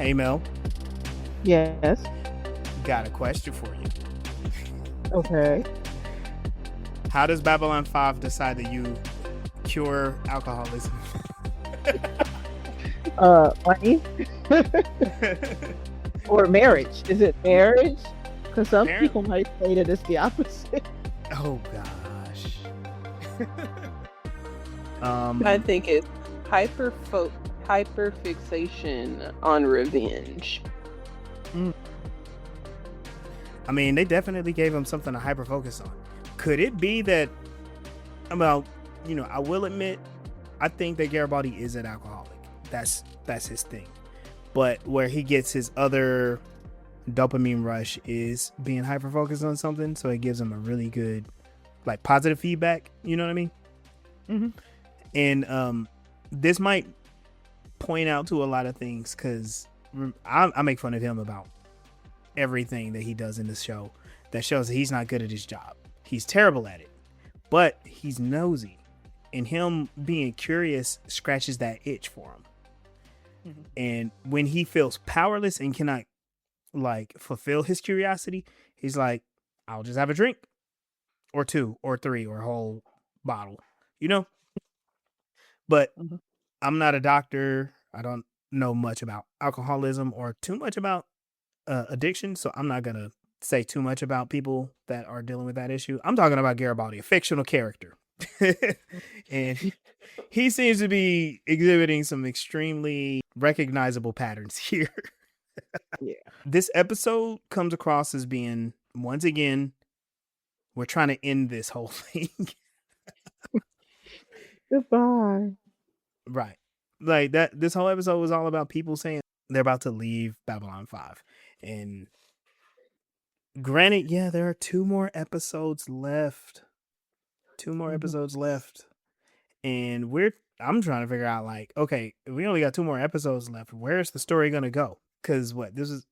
Hey Mel, Yes. got a question for you. Okay. How does Babylon 5 decide that you cure alcoholism? Money or marriage? Is it marriage? Because some Apparently. people might say that it's the opposite. Oh gosh. I think it's hyperfixation on revenge. I mean, they definitely gave him something to hyper focus on. Could it be that? Well, I will admit, I think that Garibaldi is an alcoholic. That's his thing. But where he gets his other dopamine rush is being hyper focused on something, so it gives him a really good, like, positive feedback. You know what I mean? Mm-hmm. And this might point out to a lot of things because I make fun of him about everything that he does in this show that shows that he's not good at his job. He's terrible at it, but he's nosy, and him being curious scratches that itch for him. Mm-hmm. And when he feels powerless and cannot like fulfill his curiosity, he's like, I'll just have a drink or two or three or a whole bottle, but Mm-hmm. I'm not a doctor. I don't know much about alcoholism or too much about addiction, so I'm not gonna say too much about people that are dealing with that issue. I'm talking about Garibaldi, a fictional character. And he seems to be exhibiting some extremely recognizable patterns here. Yeah. This episode comes across as being, once again, we're trying to end this whole thing. Goodbye. Right. Like that, this whole episode was all about people saying they're about to leave Babylon 5. And granted, yeah, there are 2 more episodes left. 2 more episodes left. And I'm trying to figure out, like, okay, we only got 2 more episodes left. Where's the story gonna go? Because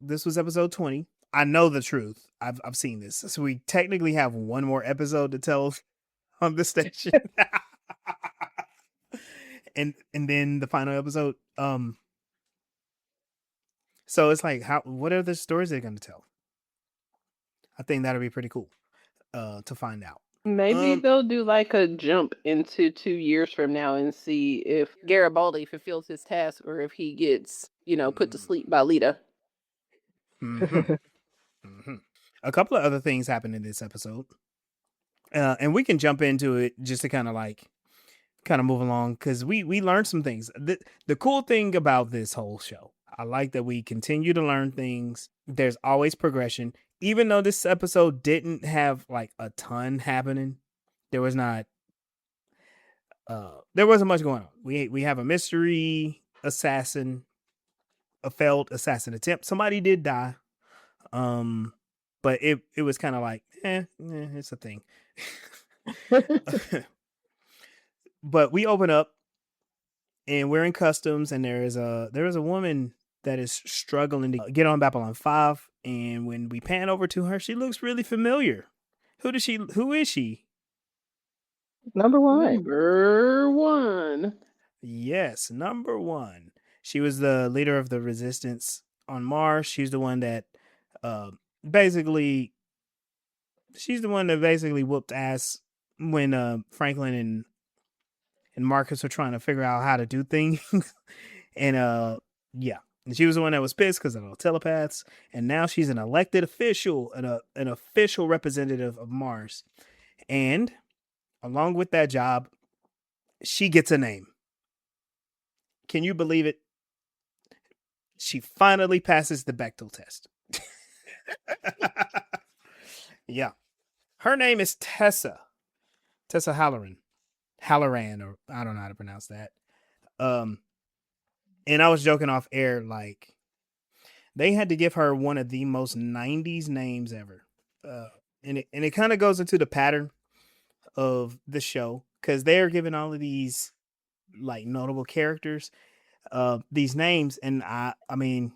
this was episode 20. I know the truth. I've seen this. So we technically have 1 more episode to tell on the station. and then the final episode. So it's like, what are the stories they're gonna tell? I think that'll be pretty cool to find out. Maybe they'll do like a jump into 2 years from now and see if Garibaldi fulfills his task or if he gets, put to sleep by Lita. Mm-hmm. Mm-hmm. A couple of other things happened in this episode. And we can jump into it just to kind of move along because we learned some things. The cool thing about this whole show, I like that we continue to learn things. There's always progression. Even though this episode didn't have like a ton happening, there wasn't much going on. We have a mystery assassin, a failed assassin attempt. Somebody did die. But it was kind of like, it's a thing. But we open up and we're in customs, and there is a woman that is struggling to get on Babylon 5. And when we pan over to her, she looks really familiar. Who is she? Number 1. Number 1. Yes, number 1. She was the leader of the resistance on Mars. She's the one that basically whooped ass when Franklin and Marcus were trying to figure out how to do things. And and she was the one that was pissed because of the telepaths, and now she's an elected official and an official representative of Mars. And along with that job, she gets a name. Can you believe it? She finally passes the Bechdel test. Yeah. Her name is Tessa Halloran, or I don't know how to pronounce that. And I was joking off air, like, they had to give her one of the most 90s names ever. And it kind of goes into the pattern of the show, because they're giving all of these like notable characters these names, and I mean,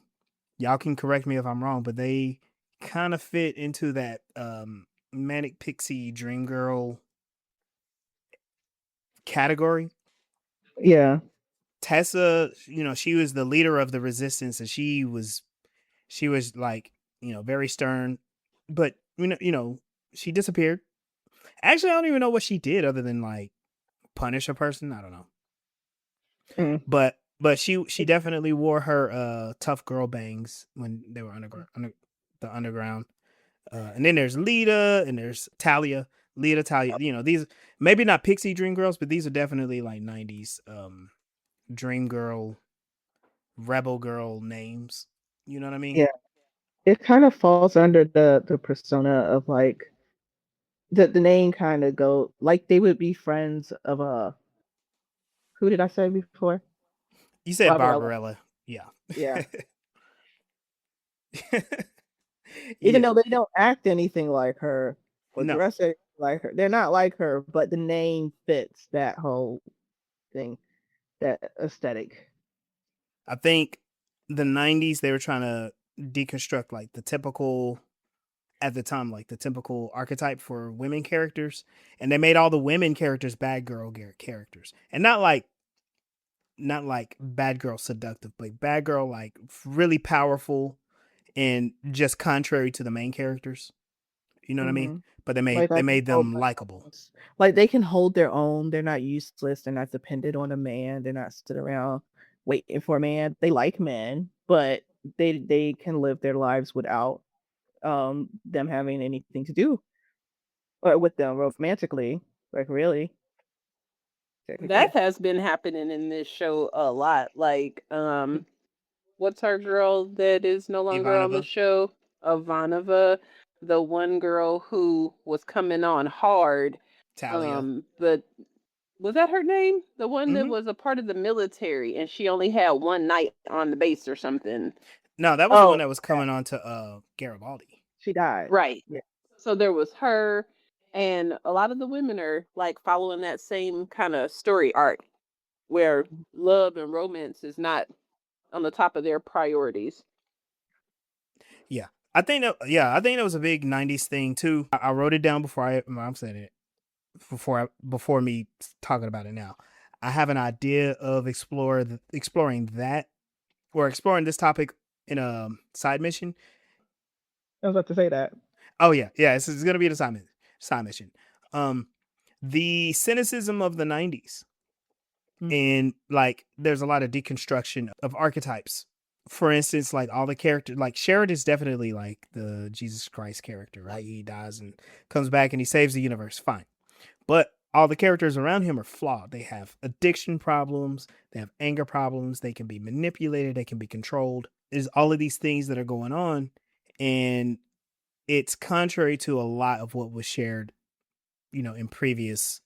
y'all can correct me if I'm wrong, but they kind of fit into that manic pixie dream girl category. Yeah. Tessa, she was the leader of the resistance, and she was like, very stern, but she disappeared. Actually, I don't even know what she did other than like punish a person. I don't know. Mm. But she definitely wore her tough girl bangs when they were the underground. And then there's Lita and there's Talia. Lita, Talia, these maybe not pixie dream girls, but these are definitely like 90s dream girl, rebel girl names. You know what I mean? Yeah. It kind of falls under the persona of like the name kind of go like they would be friends of who did I say before? You said Barbarella. Barbarella. Yeah. Yeah. Even Yeah. though they don't act anything like her or No. dress anything like her. They're not like her, but the name fits that whole thing, that aesthetic. I think the 90s they were trying to deconstruct like the typical at the time, like the typical archetype for women characters, and they made all the women characters bad girl characters, and not like bad girl seductive, but bad girl like really powerful and just contrary to the main characters. You know what I mean? Hmm. But Like they I can made hold them my likable. own. Like they can hold their own. They're not useless. They're not dependent on a man. They're not sitting around waiting for a man. They like men, but they can live their lives without them having anything to do or with them romantically. Like really, That technically. has been happening in this show a lot. Like, what's our girl that is no longer on the Ivanova, show? Ivanova, the one girl who was coming on hard. Talia. But was that her name? The one that Mm-hmm. was a part of the military, and she only had one night on the base or something. No, that was the one Oh, that was coming on to Garibaldi. she died. Right. Yeah. So there was her, and a lot of the women are like following that same kind of story arc where love and romance is not on the top of their priorities. Yeah. I think that was a big 90s thing too. I wrote it down before I'm saying it before me talking about it now. I have an idea of exploring that or exploring this topic in a side mission. I was about to say that. Oh yeah, it's gonna be the side mission. The cynicism of the 90s, and like there's a lot of deconstruction of archetypes. For instance, like all the characters, like Sheridan is definitely like the Jesus Christ character, right? He dies and comes back and he saves the universe. Fine. But all the characters around him are flawed. They have addiction problems, they have anger problems, they can be manipulated, they can be controlled. There's all of these things that are going on, and it's contrary to a lot of what was shared, in previous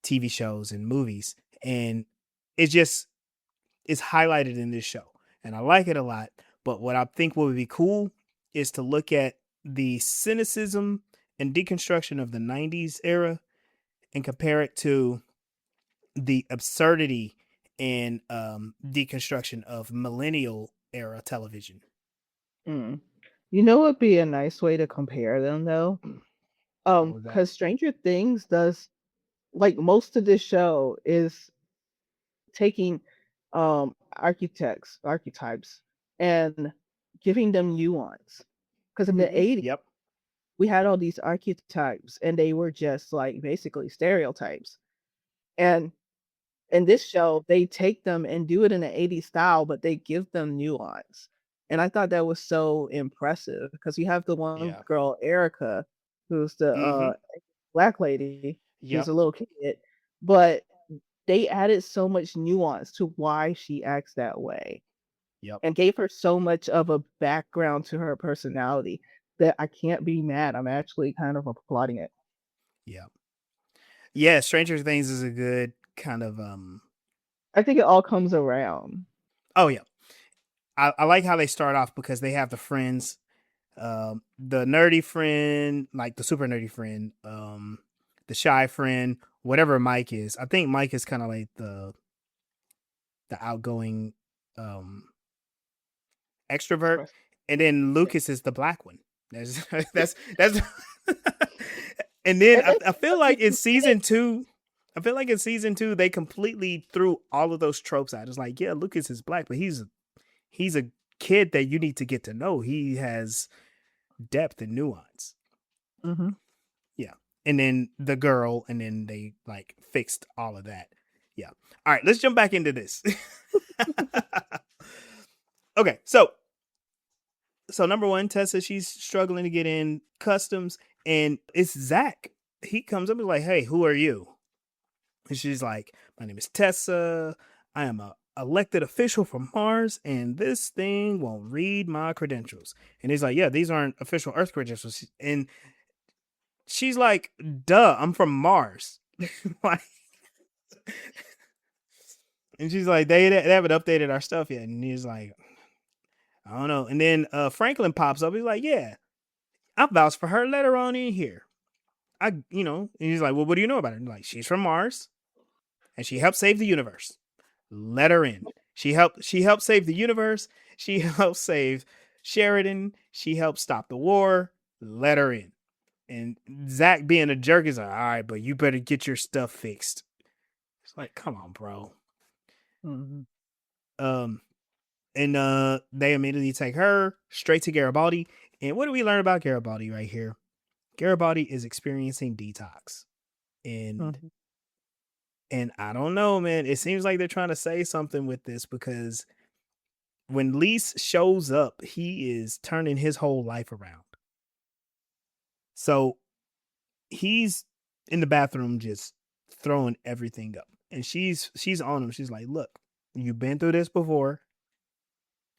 TV shows and movies. And it just is highlighted in this show. And I like it a lot. But what I think would be cool is to look at the cynicism and deconstruction of the 90s era and compare it to the absurdity and deconstruction of millennial era television. Mm. You know what would be a nice way to compare them though? What was that? Because Stranger Things does like most of this show is taking archetypes and giving them nuance. Because in the Mm-hmm. 80s, Yep. we had all these archetypes and they were just like basically stereotypes. And in this show, they take them and do it in an 80s style, but they give them nuance. And I thought that was so impressive because you have the one Yeah. girl, Erica, who's the Mm-hmm. black lady. She's Yep. a little kid, but they added so much nuance to why she acts that way Yep. and gave her so much of a background to her personality that I can't be mad. I'm actually kind of applauding it. Yep. Yeah. Stranger Things is a good kind of I think it all comes around. Oh yeah. I like how they start off because they have the friends, the nerdy friend, like the super nerdy friend, the shy friend, whatever Mike is. I think Mike is kind of like the outgoing extrovert, and then Lucas is the black one. That's and then I feel like in season 2, I feel like in season 2 they completely threw all of those tropes out. It's like, yeah, Lucas is black, but he's a kid that you need to get to know. He has depth and nuance. Mm-hmm. Yeah. And then the girl, and then they like fixed all of that. Yeah. All right, let's jump back into this. Okay, so number one, Tessa, she's struggling to get in customs, and it's Zach. He comes up and is like, hey, who are you? And she's like, my name is Tessa. I am a elected official from Mars, and this thing won't read my credentials. And he's like, yeah, these aren't official Earth credentials. And she's like, duh, I'm from Mars. Like, and she's like, they haven't updated our stuff yet. And he's like, I don't know. And then Franklin pops up. He's like, yeah, I vouched for her. Let her on in here. And he's like, well, what do you know about her? And like, she's from Mars, and she helped save the universe. Let her in. She helped save the universe. She helped save Sheridan. She helped stop the war. Let her in. And Zach, being a jerk, is like, all right, but you better get your stuff fixed. It's like, come on, bro. Mm-hmm. And they immediately take her straight to Garibaldi. And what do we learn about Garibaldi right here? Garibaldi is experiencing detox. And I don't know, man. It seems like they're trying to say something with this, because when Lise shows up, he is turning his whole life around. So he's in the bathroom just throwing everything up. And she's on him. She's like, look, you've been through this before.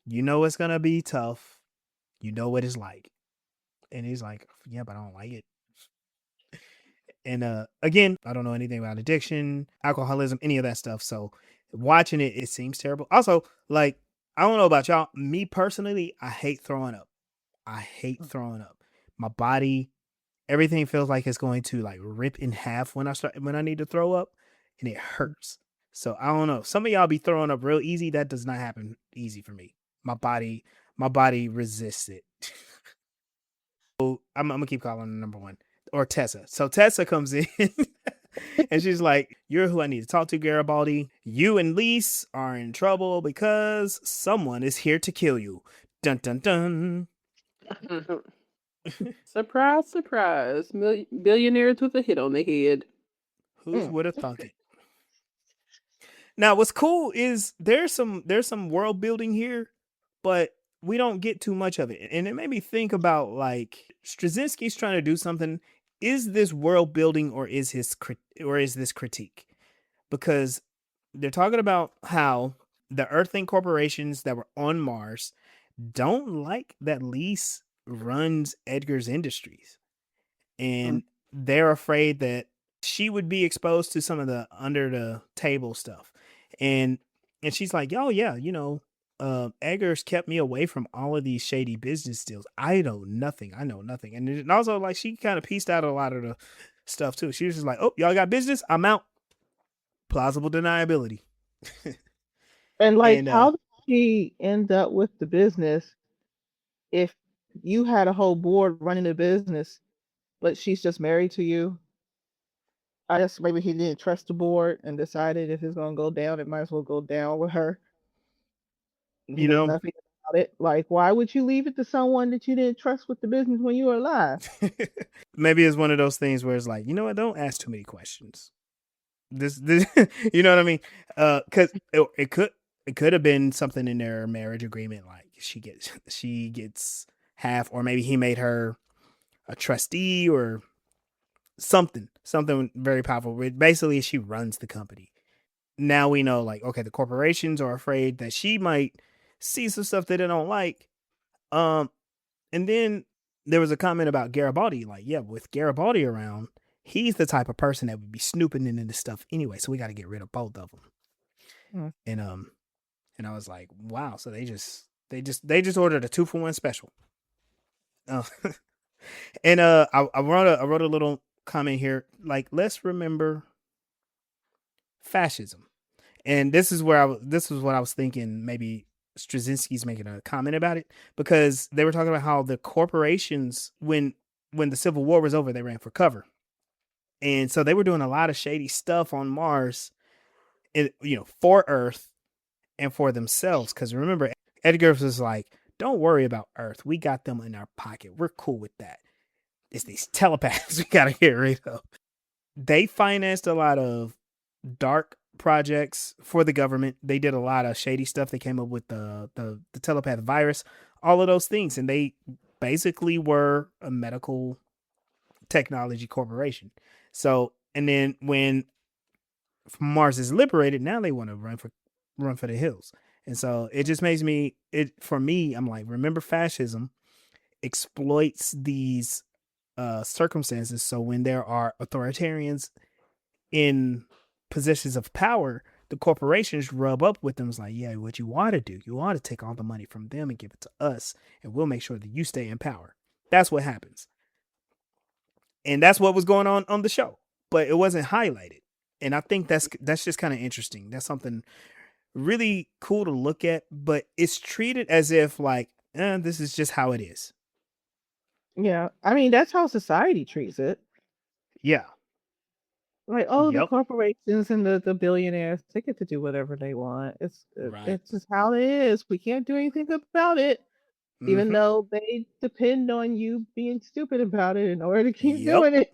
You know it's going to be tough. You know what it's like. And he's like, yeah, but I don't like it. And again, I don't know anything about addiction, alcoholism, any of that stuff. So watching it seems terrible. Also, like, I don't know about y'all. Me personally, I hate throwing up. I hate throwing up. My body, everything feels like it's going to like rip in half when I need to throw up, and it hurts. So I don't know. Some of y'all be throwing up real easy. That does not happen easy for me. My body resists it. So I'm gonna keep calling her number one, or Tessa. So Tessa comes in and she's like, you're who I need to talk to, Garibaldi. You and Lise are in trouble because someone is here to kill you. Dun dun dun. Surprise, surprise. Billionaires with a hit on the head. Who would have thunk it? Now, what's cool is there's some world building here, but we don't get too much of it. And it made me think about, like, Straczynski's trying to do something. Is this world building, or is this critique? Because they're talking about how the Earthling corporations that were on Mars don't like that Lise runs Edgar's Industries. And they're afraid that she would be exposed to some of the under the table stuff. And she's like, oh yeah, Edgar's kept me away from all of these shady business deals. I know nothing. And also, like, she kind of pieced out a lot of the stuff too. She was just like, oh, y'all got business? I'm out. Plausible deniability. And like, how did she end up with the business if you had a whole board running the business, but she's just married to you? I guess maybe he didn't trust the board and decided if it's going to go down, it might as well go down with her. He knows nothing about it. Like, why would you leave it to someone that you didn't trust with the business when you were alive? Maybe it's one of those things where it's like, you know what? Don't ask too many questions. This you know what I mean? Because it could have been something in their marriage agreement, like she gets half, or maybe he made her a trustee or something very powerful. Basically, she runs the company. Now we know, like, okay, the corporations are afraid that she might see some stuff that they don't like. And then there was a comment about Garibaldi, like, yeah, with Garibaldi around, he's the type of person that would be snooping into this stuff anyway. So we got to get rid of both of them. And I was like, wow. So they just ordered a 2-for-1 special. And I wrote a little comment here, like, let's remember fascism. And this is what I was thinking. Maybe Straczynski's making a comment about it, because they were talking about how the corporations, when the Civil War was over, they ran for cover. And so they were doing a lot of shady stuff on Mars, for Earth and for themselves. Because remember, Edgar was like, don't worry about Earth. We got them in our pocket. We're cool with that. It's these telepaths we got to get rid of. They financed a lot of dark projects for the government. They did a lot of shady stuff. They came up with the telepath virus, all of those things. And they basically were a medical technology corporation. So, and then when Mars is liberated, now they want to run for the hills. And so it just makes me, for me, I'm like, remember, fascism exploits these circumstances. So when there are authoritarians in positions of power, the corporations rub up with them. It's like, yeah, what you want to do, you want to take all the money from them and give it to us, and we'll make sure that you stay in power. That's what happens. And that's what was going on the show, but it wasn't highlighted. And I think that's just kind of interesting. That's something really cool to look at, but it's treated as if like, this is just how it is. Yeah, I mean that's how society treats it. Yeah. Like, the corporations and the billionaires, they get to do whatever they want. It's just how it is. We can't do anything about it, even though they depend on you being stupid about it in order to keep doing it.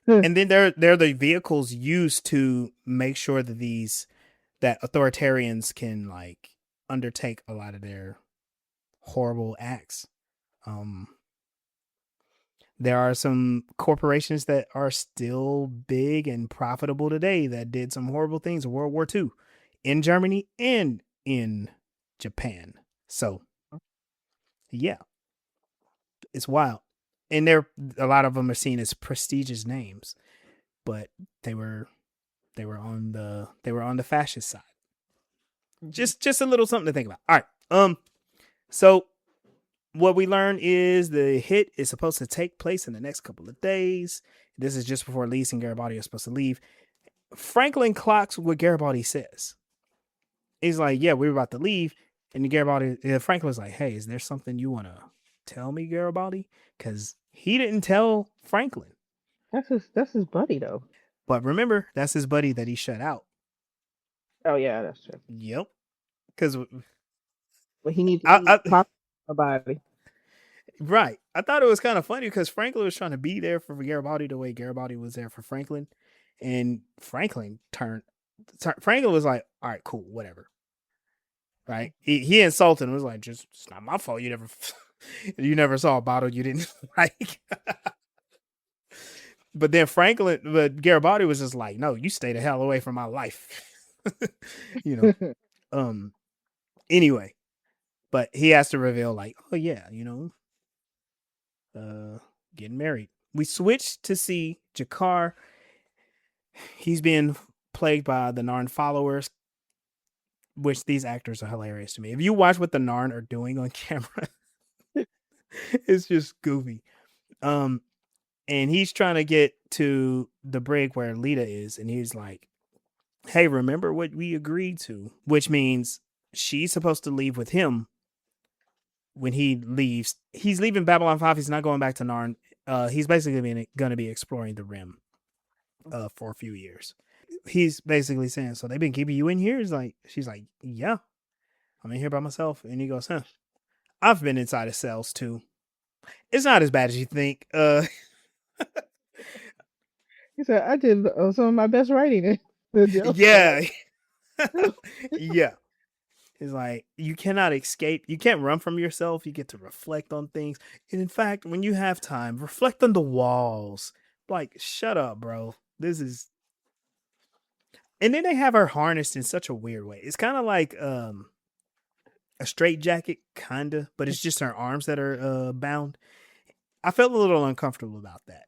And then they're the vehicles used to make sure that authoritarians can like undertake a lot of their horrible acts. There are some corporations that are still big and profitable today that did some horrible things in World War II in Germany and in Japan. So, yeah, it's wild. And a lot of them are seen as prestigious names, but they were on the fascist side. Just a little something to think about. All right. So what we learn is the hit is supposed to take place in the next couple of days. This is just before Lise and Garibaldi are supposed to leave. Franklin clocks what Garibaldi says. He's like, yeah, we're about to leave. And Franklin's like, hey, is there something you want to tell me, Garibaldi? Because he didn't tell Franklin. That's his buddy, though. But remember, that's his buddy that he shut out. Oh, yeah, that's true. Yep. Because he needs to talk about it. Right. I thought it was kind of funny because Franklin was trying to be there for Garibaldi the way Garibaldi was there for Franklin. And Franklin was like, all right, cool, whatever. Right. He insulted him. It was like, it's not my fault. You never saw a bottle you didn't like. But then Garibaldi was just like, no, you stay the hell away from my life. Anyway, but he has to reveal like, oh yeah, getting married. We switch to see Jakar. He's being plagued by the Narn followers, which these actors are hilarious to me. If you watch what the Narn are doing on camera, it's just goofy. And he's trying to get to the brig where Lita is, and he's like, hey, remember what we agreed to? Which means she's supposed to leave with him when he leaves. He's leaving Babylon 5. He's not going back to Narn. He's basically going to be exploring the Rim for a few years. He's basically saying, so they've been keeping you in here? She's like, yeah, I'm in here by myself. And he goes, I've been inside of cells too. It's not as bad as you think. He said, I did some of my best writing. Yeah. Yeah. It's like, you cannot escape. You can't run from yourself. You get to reflect on things. And in fact, when you have time, reflect on the walls. Like, shut up, bro. This is... And then they have her harnessed in such a weird way. It's kind of like a straitjacket, kind of, but it's just her arms that are bound. I felt a little uncomfortable about that.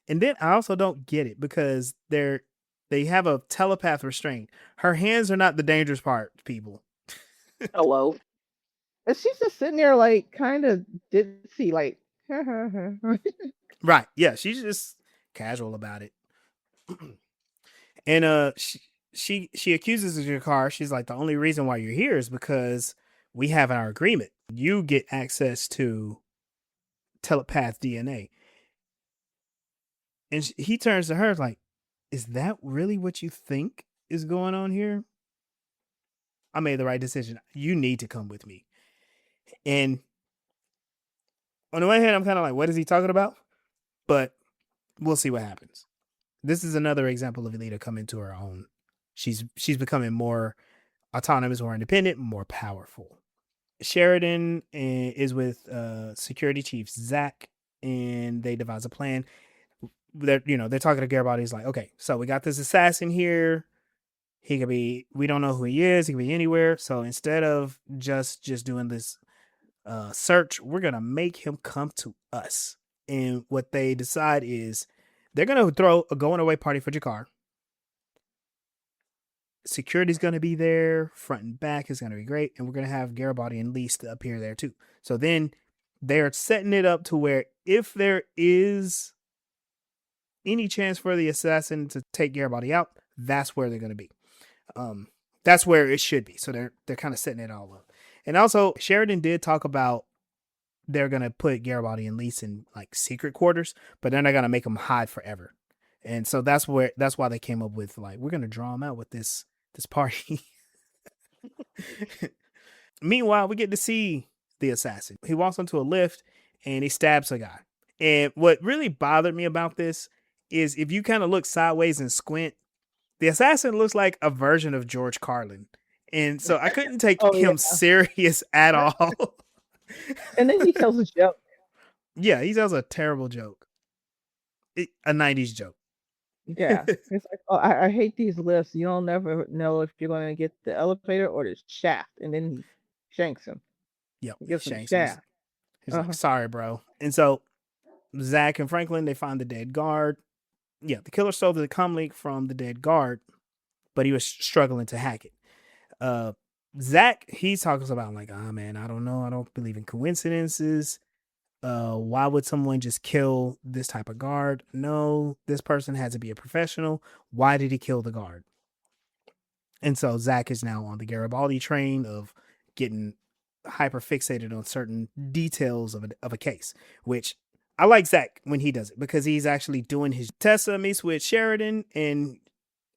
And then I also don't get it because they have a telepath restraint. Her hands are not the dangerous part, people. Hello. And she's just sitting there like kind of ditzy, like Right. Yeah, she's just casual about it. And she accuses Jakar. She's like, the only reason why you're here is because we have our agreement. You get access to telepath DNA. And he turns to her like, is that really what you think is going on here? I made the right decision. You need to come with me. And on the one hand, I'm kind of like, what is he talking about? But we'll see what happens. This is another example of Alita coming to her own. She's becoming more autonomous, more independent, more powerful. Sheridan is with security chief Zach, and they devise a plan. They're talking to Garibaldi. He's like, okay, so we got this assassin here. He could be, we don't know who he is. He could be anywhere. So instead of just doing this search, we're gonna make him come to us. And what they decide is they're gonna throw a going away party for Jakar. Security's gonna be there, front and back is gonna be great, and we're gonna have Garibaldi and Lise appear there too. So then they're setting it up to where if there is any chance for the assassin to take Garibaldi out, that's where they're gonna be. That's where it should be. So they're kind of setting it all up. And also, Sheridan did talk about they're gonna put Garibaldi and Lise in like secret quarters, but they're not gonna make them hide forever. And so that's why they came up with like, we're gonna draw them out with this party. Meanwhile, we get to see the assassin. He walks onto a lift and he stabs a guy. And what really bothered me about this is if you kind of look sideways and squint, the assassin looks like a version of George Carlin. And so I couldn't take him serious at all. And then he tells a joke. Yeah, he tells a terrible joke. A 90s joke. Yeah. It's like, oh, I hate these lifts. You don't never know if you're going to get the elevator or the shaft. And then he shanks him. Yep. He gives him Shanks shaft. He's like, sorry, bro. And so Zach and Franklin, they find the dead guard. Yeah, the killer stole the comlink from the dead guard, but he was struggling to hack it. Zach, he's talking about like, man, I don't know. I don't believe in coincidences. Why would someone just kill this type of guard? No, this person had to be a professional. Why did he kill the guard? And so Zach is now on the Garibaldi train of getting hyper fixated on certain details of a case, which I like Zach when he does it because he's actually doing his Tessa meets with Sheridan and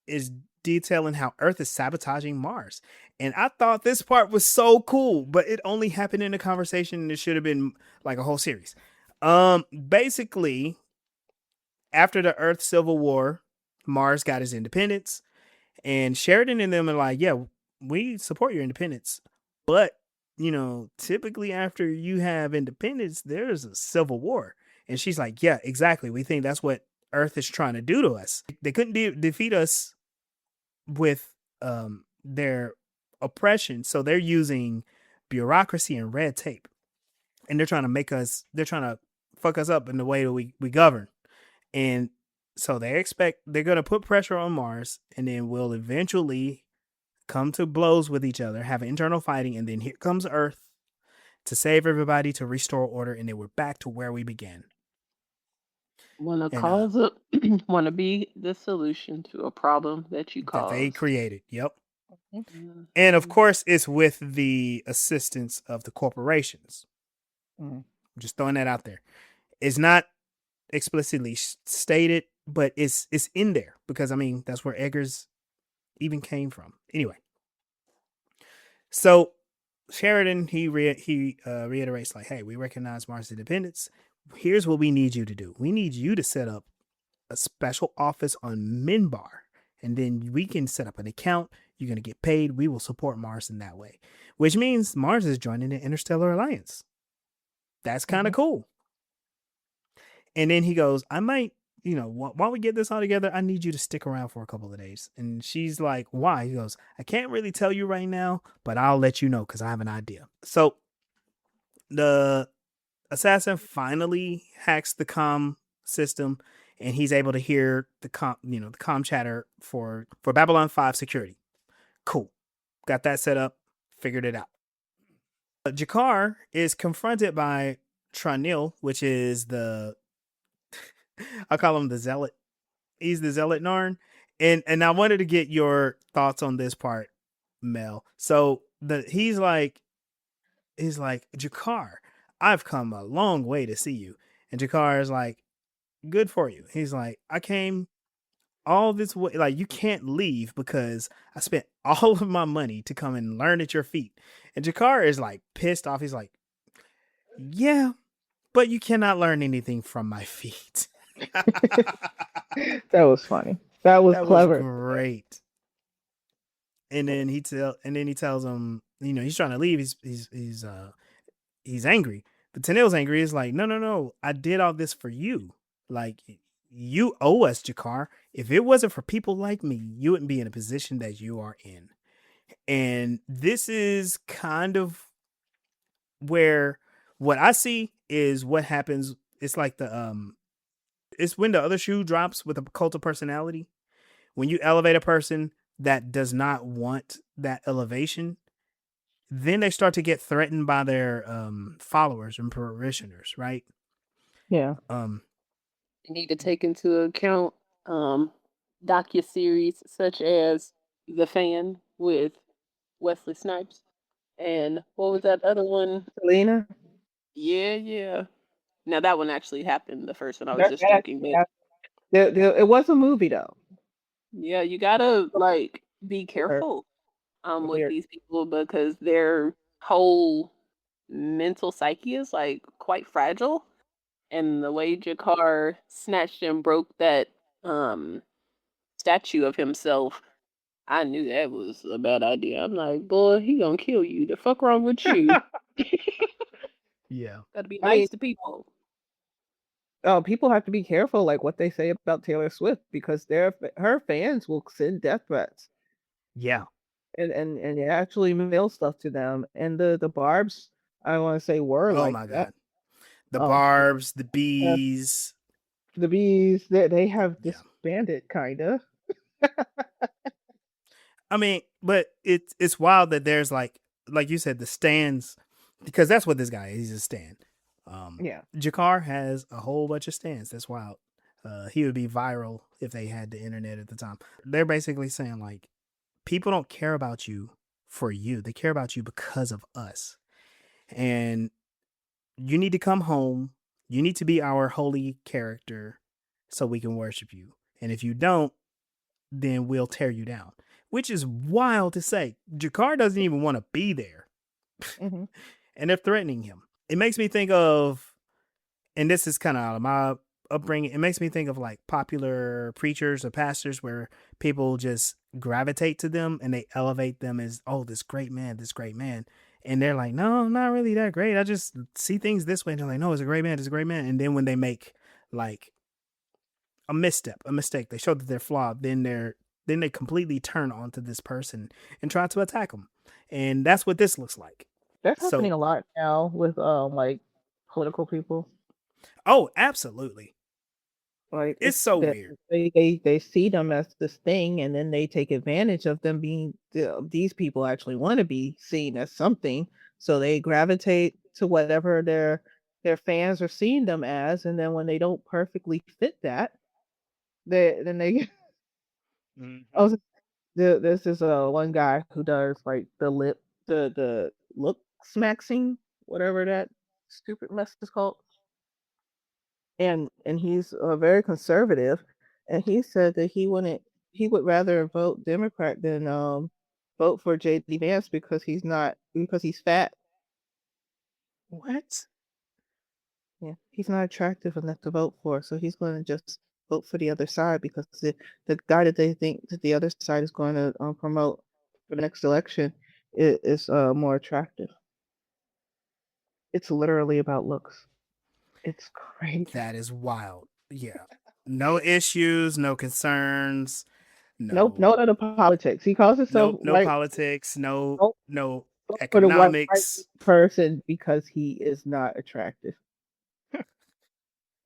is detailing how Earth is sabotaging Mars. And I thought this part was so cool, but it only happened in a conversation and it should have been like a whole series. Basically, after the Earth Civil War, Mars got his independence and Sheridan and them are like, yeah, we support your independence. But, typically after you have independence, there's a civil war. And she's like, yeah, exactly. We think that's what Earth is trying to do to us. They couldn't defeat us with their oppression, so they're using bureaucracy and red tape, and they're trying to fuck us up in the way that we govern. And so they're going to put pressure on Mars, and then we'll eventually come to blows with each other, have internal fighting, and then here comes Earth to save everybody, to restore order, and then we're back to where we began. Want to be the solution to a problem that you caused. That they created. Yep. Mm-hmm. And of course, it's with the assistance of the corporations. I'm just throwing that out there. It's not explicitly stated, but it's in there because that's where Eggers even came from. Anyway, so Sheridan he reiterates like, hey, we recognize Mars' independence. Here's what we need you to do. We need you to set up a special office on Minbar, and then we can set up an account. You're going to get paid. We will support Mars in that way, which means Mars is joining the Interstellar Alliance. That's kind of cool. And then he goes, I might, while we get this all together, I need you to stick around for a couple of days. And she's like, why? He goes, I can't really tell you right now, but I'll let you know because I have an idea. So the assassin finally hacks the comm system, and he's able to hear the comm chatter for Babylon 5 security. Cool. Got that set up, figured it out. Jakar is confronted by Tranil, which is I call him the zealot. He's the zealot Narn. And I wanted to get your thoughts on this part, Mel. So he's like, Jakar, I've come a long way to see you. And Jakar is like, good for you. He's like, I came all this way, like, you can't leave because I spent all of my money to come and learn at your feet. And Jakar is like pissed off. He's like, yeah, but you cannot learn anything from my feet. That was funny. That was That was clever. great. And then he tells him, he's trying to leave. He's angry. But Tennille's angry. Is like, no. I did all this for you. Like, you owe us, Jakar. If it wasn't for people like me, you wouldn't be in a position that you are in. And this is kind of where what I see is what happens. It's like it's when the other shoe drops with a cult of personality. When you elevate a person that does not want that elevation, then they start to get threatened by their followers and parishioners, right? Yeah. You need to take into account docuseries such as The Fan with Wesley Snipes. And what was that other one? Selena? Yeah. Now that one actually happened, the first one. I was just joking. But it was a movie though. yeah, you gotta like be careful with these people because their whole mental psyche is like quite fragile. And the way Jakar snatched and broke that statue of himself, I knew that was a bad idea. I'm like, boy, he gonna kill you. The fuck wrong with you? Yeah. Gotta be nice to people. People have to be careful, like what they say about Taylor Swift, because her fans will send death threats. Yeah. And actually mail stuff to them. And the Barbs, I want to say, were oh like my that. God. The Barbs, the Bees. The Bees, they have disbanded, kind of. I mean, but it's wild that there's like you said, the stands, because that's what this guy is. He's a stand. Yeah. Jakar has a whole bunch of stands. That's wild. He would be viral if they had the internet at the time. They're basically saying like, people don't care about you for you. They care about you because of us. And you need to come home. You need to be our holy character so we can worship you. And if you don't, then we'll tear you down. Which is wild to say. Jakar doesn't even want to be there. Mm-hmm. And they're threatening him. It makes me think of, and this is kind of out of my upbringing, it makes me think of like popular preachers or pastors where people just gravitate to them and they elevate them as, oh, this great man. And they're like, no, I'm not really that great. I just see things this way. And they're like, no, it's a great man. And then when they make like a mistake, they show that they're flawed, then they completely turn onto this person and try to attack them. And that's what this looks like. That's happening a lot now with like political people. Oh, absolutely. Like it's so weird. They see them as this thing, and then they take advantage of them being these people actually want to be seen as something, so they gravitate to whatever their fans are seeing them as, and then when they don't perfectly fit that, they oh, this is one guy who does like the look smacking, whatever that stupid mess is called. And he's very conservative, and he said that he would rather vote Democrat than vote for J.D. Vance because he's fat. What? Yeah, he's not attractive enough to vote for, so he's going to just vote for the other side because the guy that they think that the other side is going to promote for the next election is more attractive. It's literally about looks. It's crazy. That is wild. Yeah. No issues, no concerns. No other politics. He calls himself no politics, no economics. For the white person because he is not attractive.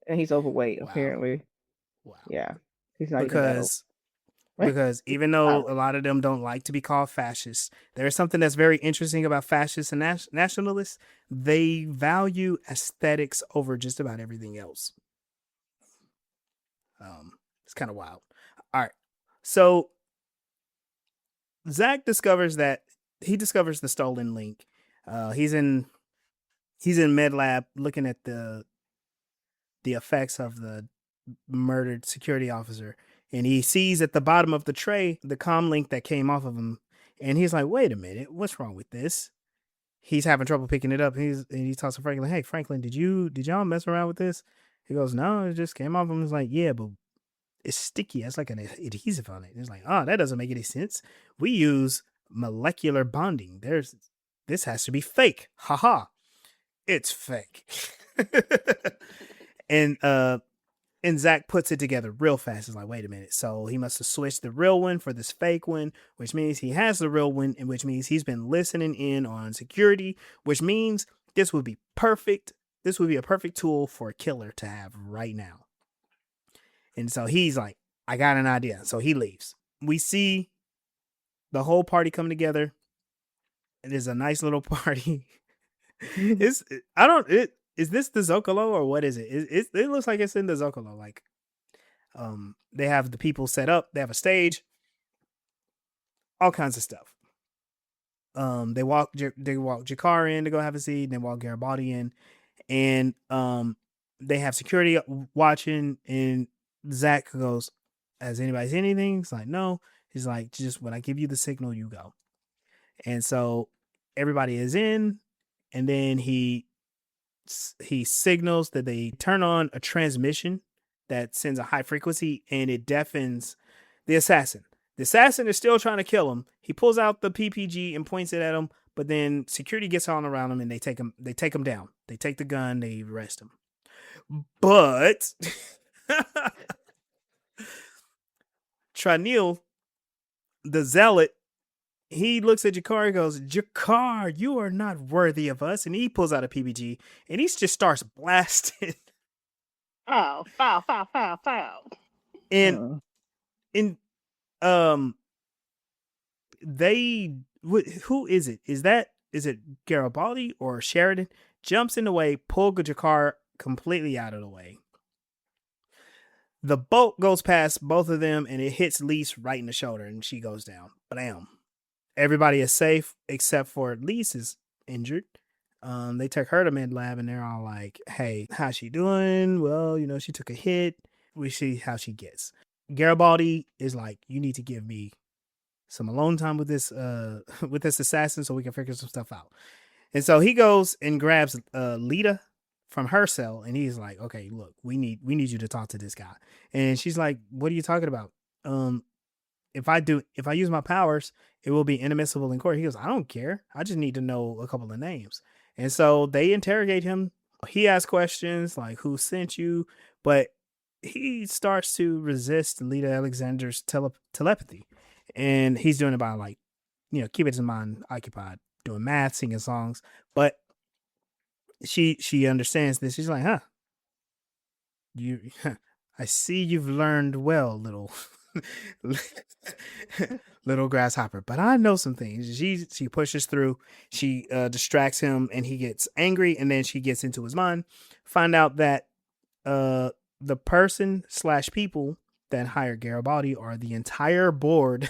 And he's overweight, apparently. Wow. Yeah. He's not even that old. Because even though a lot of them don't like to be called fascists, there is something that's very interesting about fascists and nationalists. They value aesthetics over just about everything else. It's kind of wild. All right. So Zach discovers the stolen link. He's in med lab looking at the effects of the murdered security officer, and he sees at the bottom of the tray the comm link that came off of him, and he's like, "Wait a minute, what's wrong with this?" He's having trouble picking it up. And he talks to Franklin, "Hey, Franklin, did y'all mess around with this?" He goes, "No, it just came off him." He's like, "Yeah, but it's sticky. It's like an adhesive on it." And he's like, "Oh, that doesn't make any sense. We use molecular bonding. This has to be fake. Haha, it's fake." and Zach puts it together real fast. It's like, wait a minute. So he must have switched the real one for this fake one, which means he has the real one, and which means he's been listening in on security, which means this would be perfect. This would be a perfect tool for a killer to have right now. And so he's like, I got an idea. So he leaves. We see the whole party come together. It is a nice little party. Is this the Zocalo or what is it? It looks like it's in the Zocalo. Like, they have the people set up. They have a stage. All kinds of stuff. They walk Jakar in to go have a seat. And they walk Garibaldi in, and they have security watching. And Zach goes, "Has anybody seen anything?" He's like, "No." He's like, "Just when I give you the signal, you go." And so everybody is in, and then he signals that they turn on a transmission that sends a high frequency, and it deafens the assassin. The assassin is still trying to kill him. He pulls out the PPG and points it at him, but then security gets on around him and they take him down. They take the gun, they arrest him. But Tranil, the zealot, he looks at Jakar and goes, "Jakar, you are not worthy of us." And he pulls out a PPG and he just starts blasting. Oh, foul. And who is it? Is it Garibaldi or Sheridan? Jumps in the way, pull Jakar completely out of the way. The bolt goes past both of them and it hits Lise right in the shoulder and she goes down. Bam. Everybody is safe except for Lise is injured. They took her to med lab and they're all like, "Hey, how's she doing?" "Well, she took a hit. We see how she gets." Garibaldi is like, "You need to give me some alone time with this assassin so we can figure some stuff out." And so he goes and grabs Lita from her cell and he's like, "Okay, look, we need you to talk to this guy." And she's like, "What are you talking about? If I use my powers, it will be inadmissible in court." He goes, "I don't care. I just need to know a couple of names." And so they interrogate him. He asks questions like, "Who sent you?" But he starts to resist Lita Alexander's telepathy. And he's doing it by like, keep his mind occupied, doing math, singing songs. But she understands this. She's like, I see you've learned well, little little grasshopper, but I know some things. She pushes through. She distracts him and he gets angry, and then she gets into his mind. Find out that the person / people that hired Garibaldi are the entire board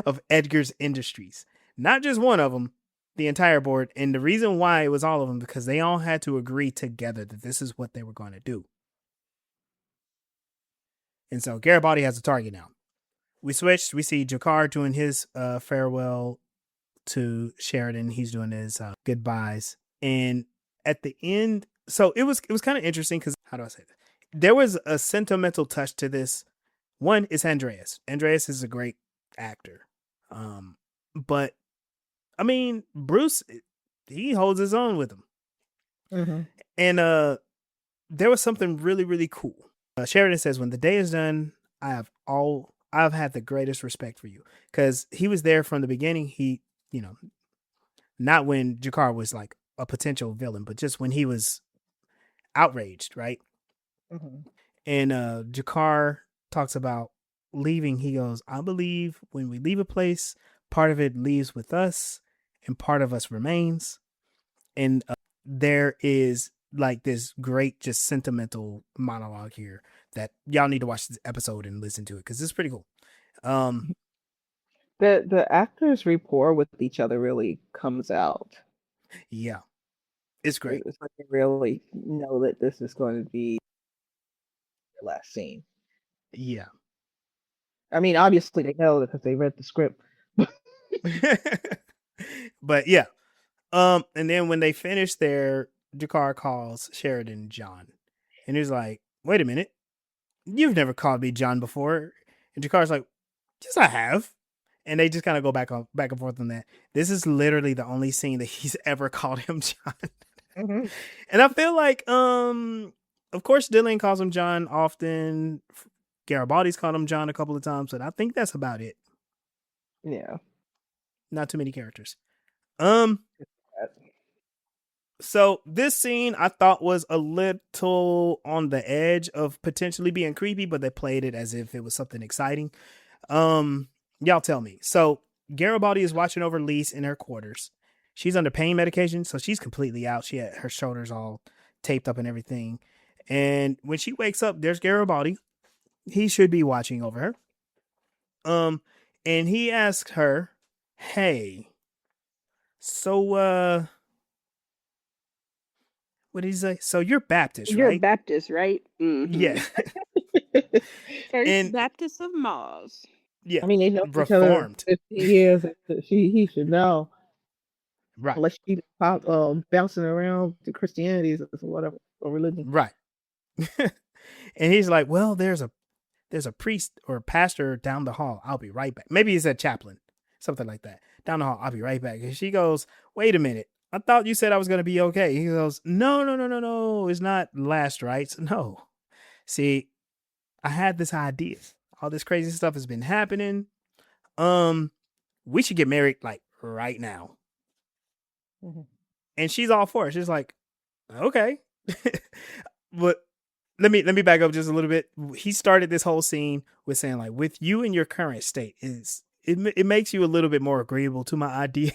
of Edgar's Industries. Not just one of them, the entire board. And the reason why it was all of them, because they all had to agree together that this is what they were going to do. And so Garibaldi has a target now. We switched. We see Jakar doing his farewell to Sheridan. He's doing his goodbyes. And at the end, so it was kind of interesting because, how do I say that? There was a sentimental touch to this. One is Andreas. Andreas is a great actor. But I mean, Bruce, he holds his own with him. Mm-hmm. And there was something really, really cool. Sheridan says, "When the day is done, I've had the greatest respect for you," because he was there from the beginning. He, not when Jakar was like a potential villain, but just when he was outraged, right? Mm-hmm. And Jakar talks about leaving. He goes, "I believe when we leave a place, part of it leaves with us and part of us remains." And there is like this great, just sentimental monologue here that y'all need to watch this episode and listen to it because it's pretty cool. The actors' rapport with each other really comes out. Yeah, it's great. It's like they really know that this is going to be the last scene. Yeah. I mean, obviously they know because they read the script. But yeah. And then when they finish there, Jakar calls Sheridan John. And he's like, wait a minute. You've never called me John before. And Jakar's like, yes, I have. And they just kind of go back and forth on that. This is literally the only scene that he's ever called him John. Mm-hmm. And I feel like, of course, Delenn calls him John often. Garibaldi's called him John a couple of times, but I think that's about it. Yeah. Not too many characters. So this scene I thought was a little on the edge of potentially being creepy, but they played it as if it was something exciting. Y'all tell me. So Garibaldi is watching over Lise in her quarters. She's under pain medication, so she's completely out. She had her shoulders all taped up and everything. And when she wakes up, there's Garibaldi. He should be watching over her. And he asks her, hey, so what did he say? So you're Baptist, You're right? Baptist, right? Mm-hmm. Yeah. First Baptist of Mars. Yeah. I mean, they know each other Reformed. 50 years. He should know. Right. Unless she bouncing around to Christianity or whatever, or religion. Right. And he's like, well, there's a priest or a pastor down the hall. I'll be right back. Maybe he said chaplain, something like that. Down the hall, I'll be right back. And she goes, wait a minute. I thought you said I was going to be okay. He goes, no. It's not last rites. No. See, I had this idea. All this crazy stuff has been happening. We should get married like right now. Mm-hmm. And she's all for it. She's like, okay. But let me back up just a little bit. He started this whole scene with saying like, with you in your current state, it makes you a little bit more agreeable to my idea.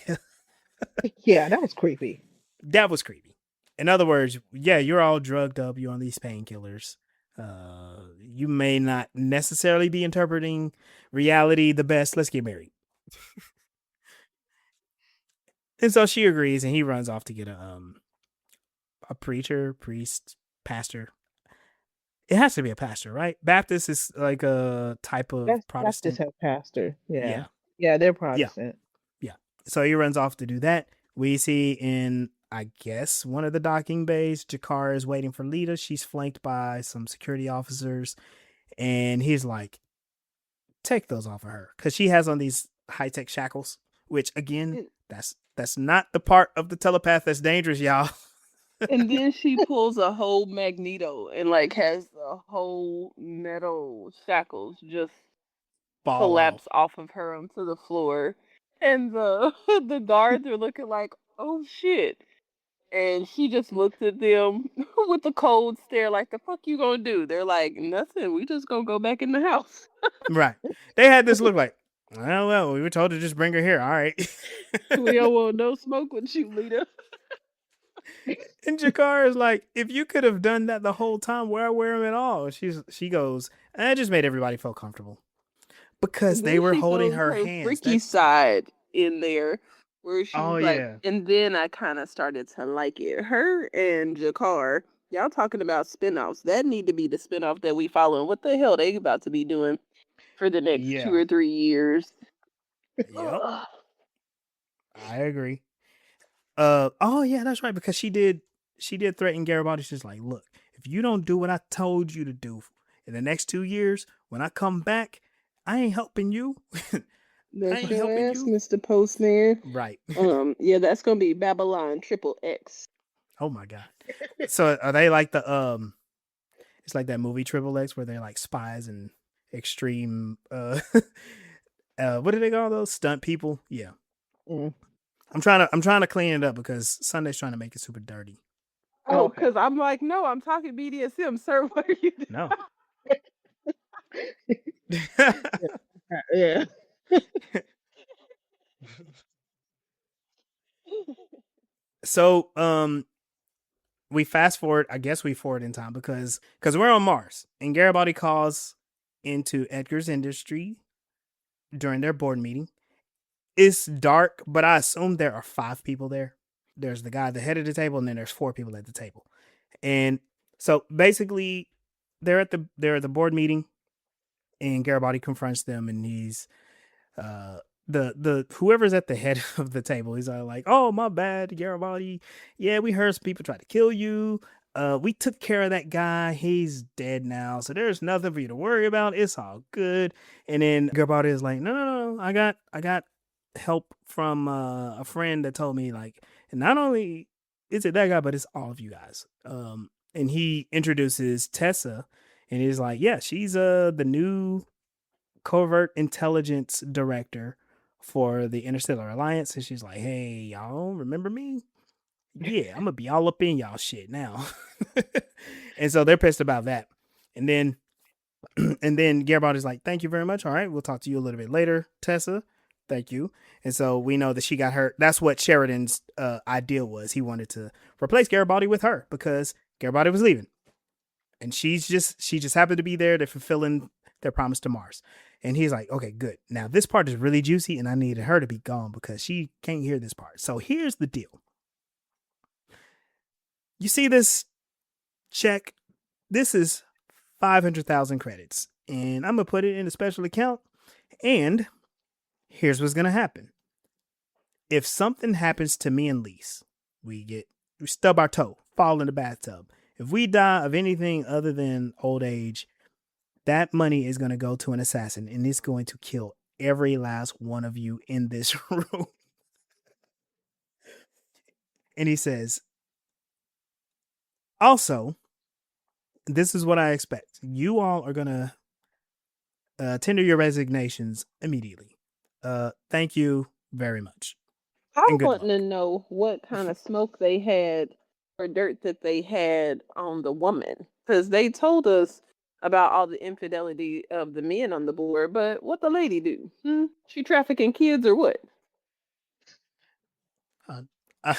Yeah, that was creepy. That was creepy. In other words, yeah, you're all drugged up. You're on these painkillers. You may not necessarily be interpreting reality the best. Let's get married. And so she agrees, and he runs off to get a priest, pastor. It has to be a pastor, right? Baptist is like a type of Protestant. Baptist have pastor. Yeah, they're Protestant. Yeah. So he runs off to do that. We see in, I guess, one of the docking bays, Jakar is waiting for Lita. She's flanked by some security officers. And he's like, take those off of her. Because she has on these high-tech shackles, which, again, that's not the part of the telepath that's dangerous, y'all. And then she pulls a whole Magneto and like has the whole metal shackles just collapse off of her onto the floor. And the guards are looking like, oh shit. And she just looks at them with a cold stare like, the fuck you gonna do? They're like, nothing, we just gonna go back in the house. Right. They had this look like, well, we were told to just bring her here. All right. We don't want no smoke with you, Lita. And Jakar is like, if you could have done that the whole time, why wear them at all? She goes, it just made everybody feel comfortable. Because they were holding her hands. Freaky side in there. Where she was like, yeah. And then I kind of started to like it. Her and Jakar, y'all talking about spinoffs. That need to be the spinoff that we follow. What the hell they about to be doing for the next 2 or 3 years? Yep. I agree. Oh yeah, that's right. Because she did threaten Garibaldi. She's like, look, if you don't do what I told you to do in the next 2 years, when I come back, I ain't helping you. That's your ass, Mr. Postman. Right. Yeah, that's gonna be Babylon XXX. Oh my god. So are they like the it's like that movie XXX where they're like spies and extreme what do they call those? Stunt people? Yeah. Mm. I'm trying to clean it up because Sunday's trying to make it super dirty. Oh, because I'm like, no, I'm talking BDSM, sir. What are you doing? No. Yeah. So we fast forward. I guess we forward in time because we're on Mars and Garibaldi calls into Edgar's industry during their board meeting. It's dark, but I assume there are 5 people there. There's the guy at the head of the table, and then there's 4 people at the table. And so basically they're at the board meeting, and Garibaldi confronts them, and he's the whoever's at the head of the table, he's like, "Oh, my bad, Garibaldi. Yeah, we heard some people try to kill you. We took care of that guy. He's dead now, so there's nothing for you to worry about. It's all good." And then Garibaldi is like, "No. I got help from a friend that told me, like, and not only is it that guy, but it's all of you guys." And he introduces Tessa, and he's like, "Yeah, she's the new covert intelligence director for the Interstellar Alliance." And she's like, "Hey, y'all, remember me? Yeah, I'm gonna be all up in y'all shit now." And so they're pissed about that. And then Garibaldi's like, "Thank you very much. All right, we'll talk to you a little bit later, Tessa. Thank you." And so we know that she got hurt. That's what Sheridan's idea was. He wanted to replace Garibaldi with her because Garibaldi was leaving, and she just happened to be there. They're fulfilling their promise to Mars. And he's like, "Okay, good. Now this part is really juicy, and I needed her to be gone because she can't hear this part. So here's the deal. You see this check? This is 500,000 credits, and I'm gonna put it in a special account. And here's what's gonna happen. If something happens to me and Lise, we stub our toe, fall in the bathtub. If we die of anything other than old age, that money is going to go to an assassin, and it's going to kill every last one of you in this room." And he says, "Also, this is what I expect. You all are going to tender your resignations immediately. Thank you very much. I And good want luck." to know what kind of smoke they had or dirt that they had on the woman. Because they told us about all the infidelity of the men on the board, but what the lady do? She trafficking kids or what? Uh, I,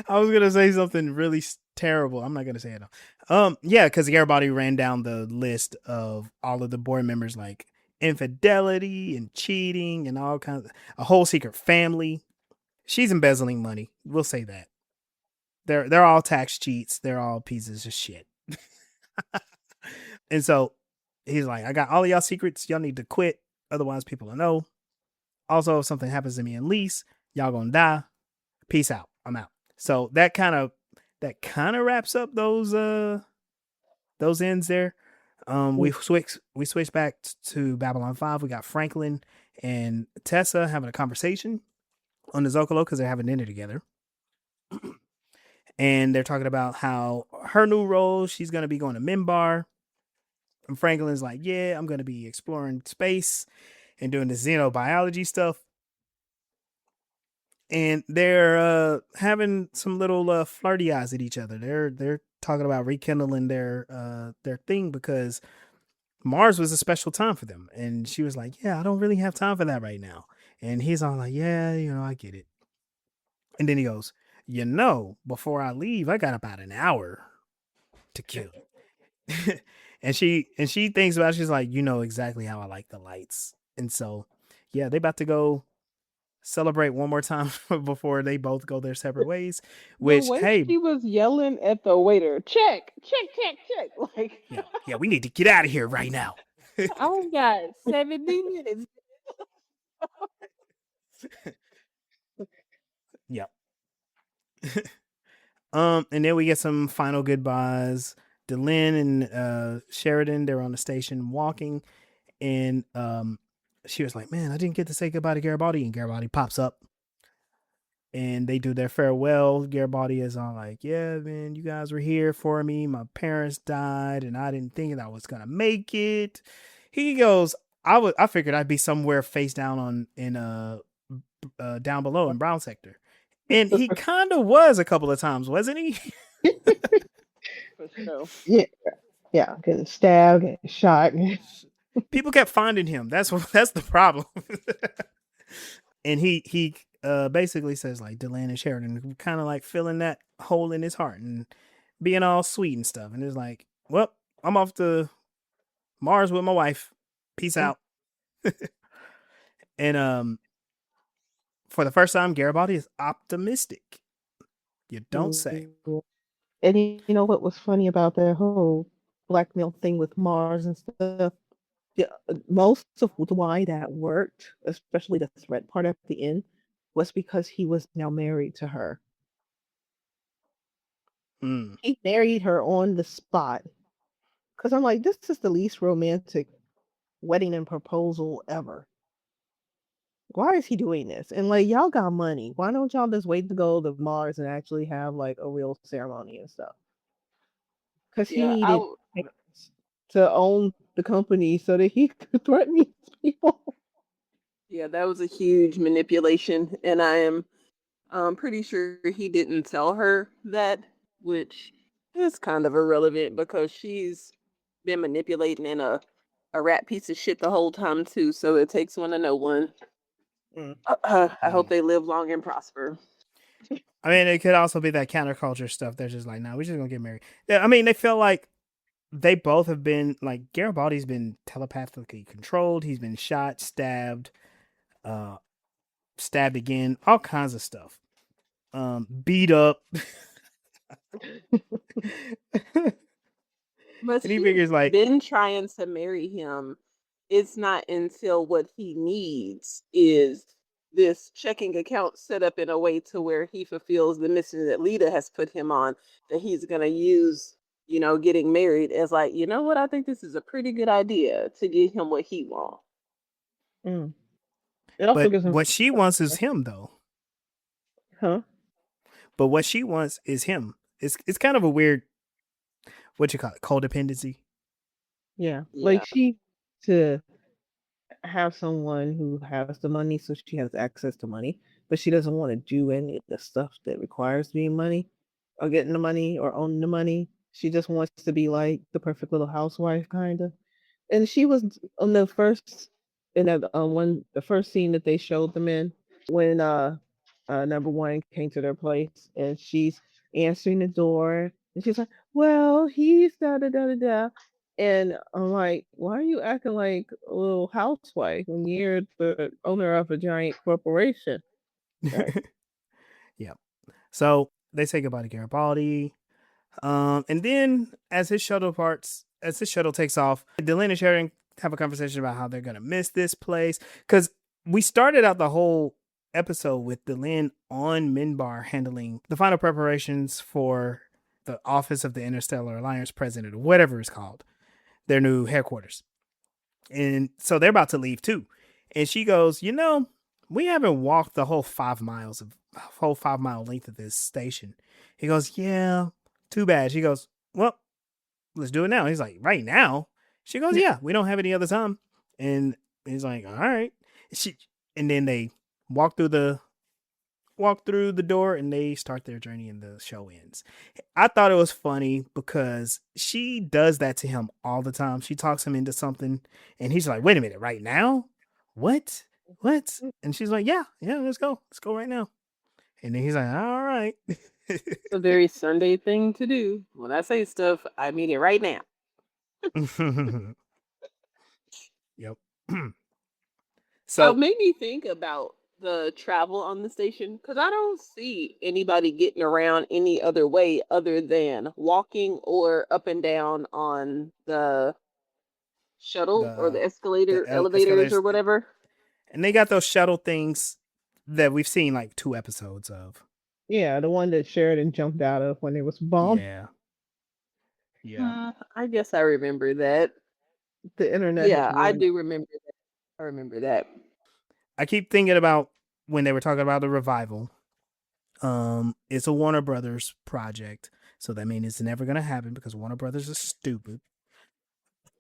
I was gonna say something really terrible. I'm not gonna say it. Yeah, because Garibaldi ran down the list of all of the board members, like infidelity and cheating and all kinds of a whole secret family. She's embezzling money. We'll say that. They're all tax cheats. They're all pieces of shit. And so he's like, "I got all of y'all secrets. Y'all need to quit. Otherwise, people will know. Also, if something happens to me and Lise, y'all gonna die. Peace out. I'm out." So that kind of wraps up those ends there. We switch back to Babylon 5. We got Franklin and Tessa having a conversation on the Zocalo because they're having dinner together. And they're talking about how her new role, she's going to be going to Minbar. And Franklin's like, "Yeah, I'm going to be exploring space and doing the xenobiology stuff." And they're having some little flirty eyes at each other. They're talking about rekindling their thing because Mars was a special time for them. And she was like, "Yeah, I don't really have time for that right now." And he's all like, "Yeah, I get it." And then he goes, "Before I leave, I got about an hour to kill." and she thinks about it. She's like, "You know exactly how I like the lights." And so, yeah, they about to go celebrate one more time before they both go their separate ways. The Which, way hey, she was yelling at the waiter, check, check, check, check. Like, yeah, we need to get out of here right now. I only got 70 minutes. Yep. And then we get some final goodbyes. Delenn and Sheridan, they're on the station walking, and she was like, "Man, I didn't get to say goodbye to Garibaldi." And Garibaldi pops up, and they do their farewell. Garibaldi is all like, "Yeah, man, you guys were here for me. My parents died, and I didn't think that I was gonna make it." He goes, I figured I'd be somewhere face down down below in Brown sector." And he kind of was a couple of times, wasn't he? For sure. Yeah, getting stabbed, getting shot. People kept finding him. That's the problem. And he basically says, like, Delenn and Sheridan kind of like filling that hole in his heart and being all sweet and stuff. And it's like, "Well, I'm off to Mars with my wife. Peace out." And for the first time, Garibaldi is optimistic. You don't say. And you know what was funny about that whole blackmail thing with Mars and stuff. Yeah, most of why that worked, especially the threat part at the end, was because he was now married to her. Mm. He married her on the spot. Because I'm like, this is the least romantic wedding and proposal ever. Why is he doing this? And like, y'all got money. Why don't y'all just wait to go to Mars and actually have like a real ceremony and stuff? Because he Yeah, needed to own the company so that he could threaten these people. yeah, that was a huge manipulation, and I am pretty sure he didn't tell her that, which is kind of irrelevant because she's been manipulating in a rat piece of shit the whole time too. So it takes one to know one. Mm. I hope they live long and prosper. I mean, it could also be that counterculture stuff. They're just like, no, we're just gonna get married. I mean, they feel like they both have been like Garibaldi's been telepathically controlled. He's been shot, stabbed, stabbed again, all kinds of stuff. Beat up. But And he she's figures like, been trying to marry him. It's not until what he needs is this checking account set up in a way to where he fulfills the mission that Lita has put him on, that he's going to use, getting married as like, you know what? I think this is a pretty good idea to get him what he wants. Mm. It also but gives him, what she wants is him though. huh? But what she wants is him. It's kind of a weird, what you call it, codependency. Yeah. Yeah. Like she to have someone who has the money so she has access to money, but she doesn't want to do any of the stuff that requires being money or getting the money or owning the money. She just wants to be like the perfect little housewife kind of. And she was on the first in that the first scene that they showed them in when number one came to their place and she's answering the door and she's like, well, he's da da da da da. And I'm like, why are you acting like a little housewife when you're the owner of a giant corporation? Right. Yeah. So they say goodbye to Garibaldi. And then as his shuttle takes off, Delenn and Sheridan have a conversation about how they're gonna miss this place. Because we started out the whole episode with Delenn on Minbar handling the final preparations for the Office of the Interstellar Alliance President, or whatever it's called, their new headquarters. And so they're about to leave too. And she goes, we haven't walked the whole 5-mile length of this station. He goes, yeah, too bad. She goes, well, let's do it now. He's like, right now? She goes, yeah, we don't have any other time. And he's like, all right. And then they walk through the door and they start their journey and the show ends. I thought it was funny because she does that to him all the time. She talks him into something and he's like, wait a minute, right now? What? And she's like, yeah, let's go right now. And then he's like, all right. It's a very Sunday thing to do. When I say stuff, I mean it right now. Yep. So it made me think about the travel on the station because I don't see anybody getting around any other way other than walking or up and down on the shuttle or the escalator, elevators escalators, or whatever. And they got those shuttle things that we've seen like 2 episodes of. Yeah, the one that Sheridan jumped out of when it was bombed. Yeah. I guess I remember that. The internet. Yeah, I do remember that. I remember that. I keep thinking about when they were talking about the revival. It's a Warner Brothers project, so that means it's never gonna happen because Warner Brothers is stupid.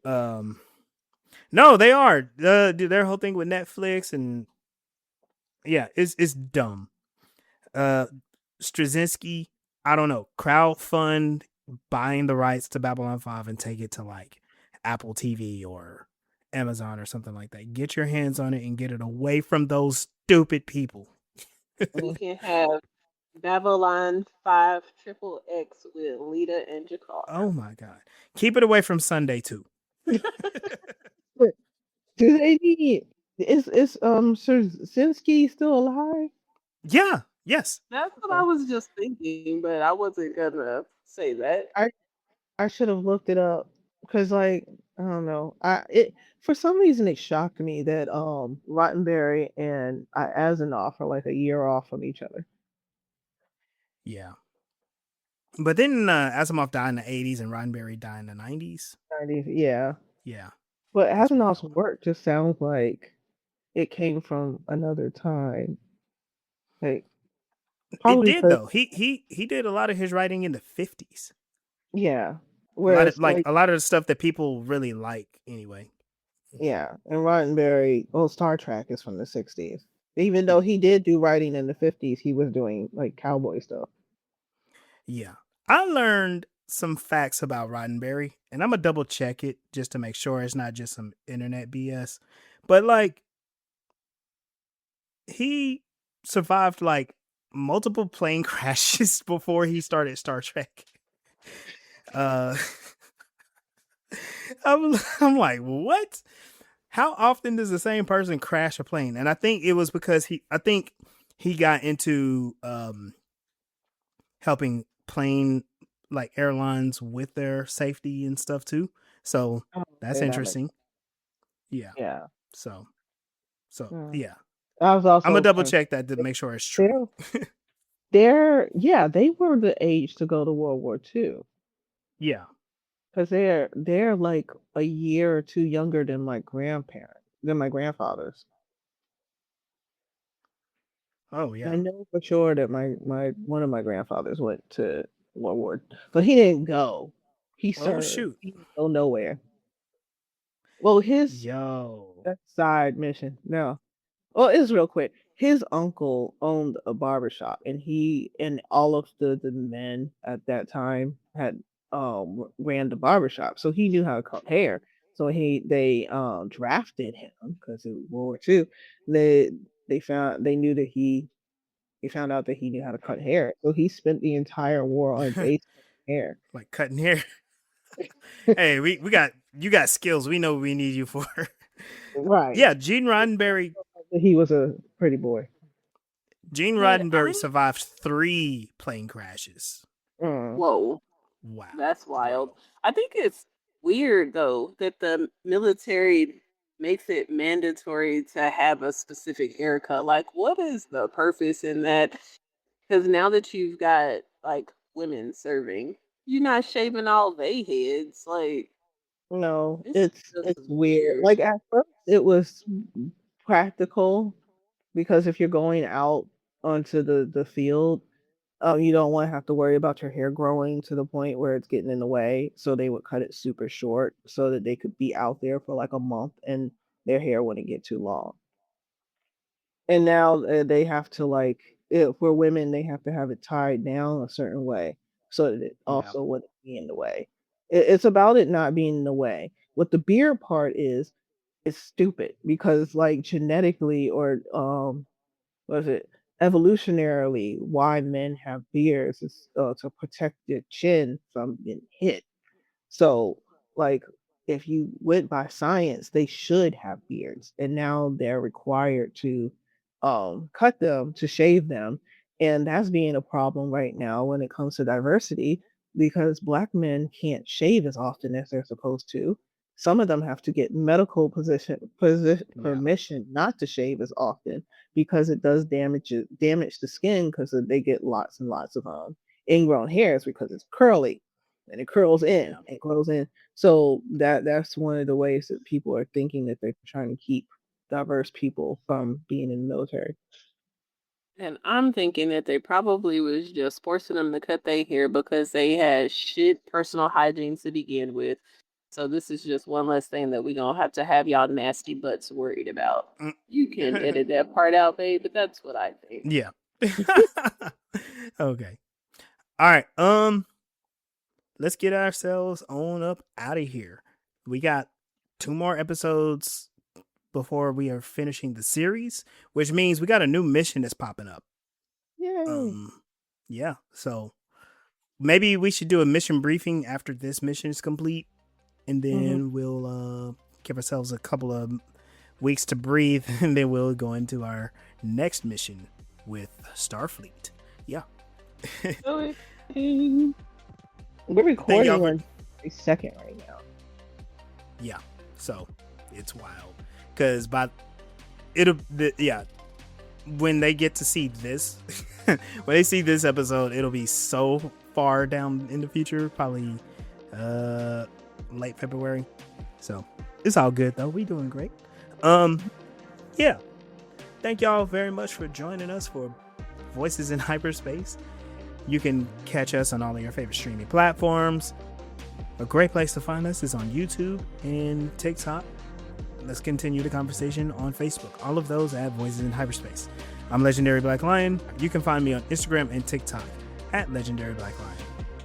No, they are. Their whole thing with Netflix and it's dumb. Straczynski, I don't know, crowdfund buying the rights to Babylon 5 and take it to like Apple TV or Amazon or something like that. Get your hands on it and get it away from those stupid people. We can have Babylon 5 Triple X with Lita and Jakar. Oh my god. Keep it away from Sunday too. Do they need is Straczynski still alive? Yeah, yes. That's what I was just thinking, but I wasn't gonna say that. I should have looked it up because like I don't know, for some reason it shocked me that Rottenberry and Asimov are like a year off from each other. Yeah. But then Asimov died in the 80s and Roddenberry died in the 90s. 90s, yeah. Yeah. But That's Asimov's wild. work just sounds like it came from another time. Like It probably did because though. He did a lot of his writing in the 50s. yeah. A lot of Whereas like a lot of the stuff that people really like anyway. yeah, and Roddenberry, well, Star Trek is from the 60s. Even though Yeah. he did do writing in the 50s, he was doing like cowboy stuff. Yeah. I learned some facts about Roddenberry, and I'm gonna double check it just to make sure it's not just some internet BS. But like he survived like multiple plane crashes before he started Star Trek. Uh I'm like, what? How often does the same person crash a plane? And I think it was because he got into helping plane like airlines with their safety and stuff too. So Oh, that's okay, that makes interesting. Yeah. yeah. So Hmm. yeah. I was I'm gonna also double kind of check that to make sure it's true. they're yeah, they were the age to go to World War II Yeah. because they're like a year or two younger than my grandfathers. Oh yeah. I know for sure that my one of my grandfathers went to World War, but he didn't go. He Oh served. shoot. He didn't go nowhere. Well, his Yo. that's side mission. No. Well, it's real quick. His uncle owned a barbershop, and he and all of the men at that time had ran the barbershop, so he knew how to cut hair. So they drafted him because it was World War II. They they knew that he found out that he knew how to cut hair, so he spent the entire war on base cutting hair. Like cutting hair. Hey, we got you got skills. We know what we need you for. Right. Yeah, Gene Roddenberry. He was a pretty boy. Gene Yeah, Roddenberry survived 3 plane crashes. Mm. whoa, Wow. that's wild. I think it's weird though that the military makes it mandatory to have a specific haircut. Like, what is the purpose in that? Because now that you've got like women serving, you're not shaving all they heads. Like, No, it's just it's weird. weird. Like at first it was practical because if you're going out onto the field, you don't want to have to worry about your hair growing to the point where it's getting in the way. So they would cut it super short so that they could be out there for like a month and their hair wouldn't get too long. And now they have to like for women they have to have it tied down a certain way so that it Yeah. also wouldn't be in the way. It's about it not being in the way. What the beard part is stupid because like genetically or what is it evolutionarily why men have beards is to protect their chin from being hit. So, like, if you went by science, they should have beards, and now they're required to cut them to shave them, and that's being a problem right now when it comes to diversity because black men can't shave as often as they're supposed to. Some of them have to get medical Yeah. permission not to shave as often because it does damage the skin because they get lots and lots of ingrown hairs because it's curly and it curls in Yeah. and grows in. So that's one of the ways that people are thinking that they're trying to keep diverse people from being in the military. And I'm thinking that they probably was just forcing them to cut their hair because they had shit personal hygiene to begin with. So this is just one less thing that we're gonna have to have y'all nasty butts worried about. Mm. You can edit that part out, babe, but that's what I think. Yeah. Okay. All right. Let's get ourselves on up out of here. We got 2 more episodes before we are finishing the series, which means we got a new mission that's popping up. Yay. Yeah. So maybe we should do a mission briefing after this mission is complete, and then we'll give ourselves a couple of weeks to breathe, and then we'll go into our next mission with Starfleet. Yeah. We're recording on a second right now. Yeah, so it's wild because when they get to see this, when they see this episode, it'll be so far down in the future, probably late February. So it's all good though. We doing great. Yeah. Thank y'all very much for joining us for Voices in Hyperspace. You can catch us on all of your favorite streaming platforms. A great place to find us is on YouTube and TikTok. Let's continue the conversation on Facebook. All of those at Voices in Hyperspace. I'm Legendary Black Lion. You can find me on Instagram and TikTok at Legendary Black Lion.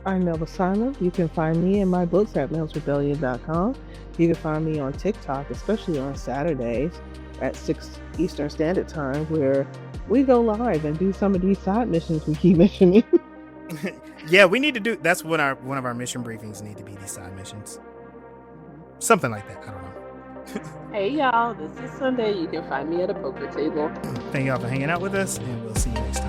I'm Melba Sima. You can find me and my books at melsrebellion.com. You can find me on TikTok, especially on Saturdays at 6 Eastern Standard Time, where we go live and do some of these side missions we keep mentioning. Yeah, we need to do. That's what one of our mission briefings need to be. These side missions, something like that. I don't know. Hey y'all, this is Sunday. You can find me at a poker table. Thank y'all for hanging out with us, and we'll see you next time.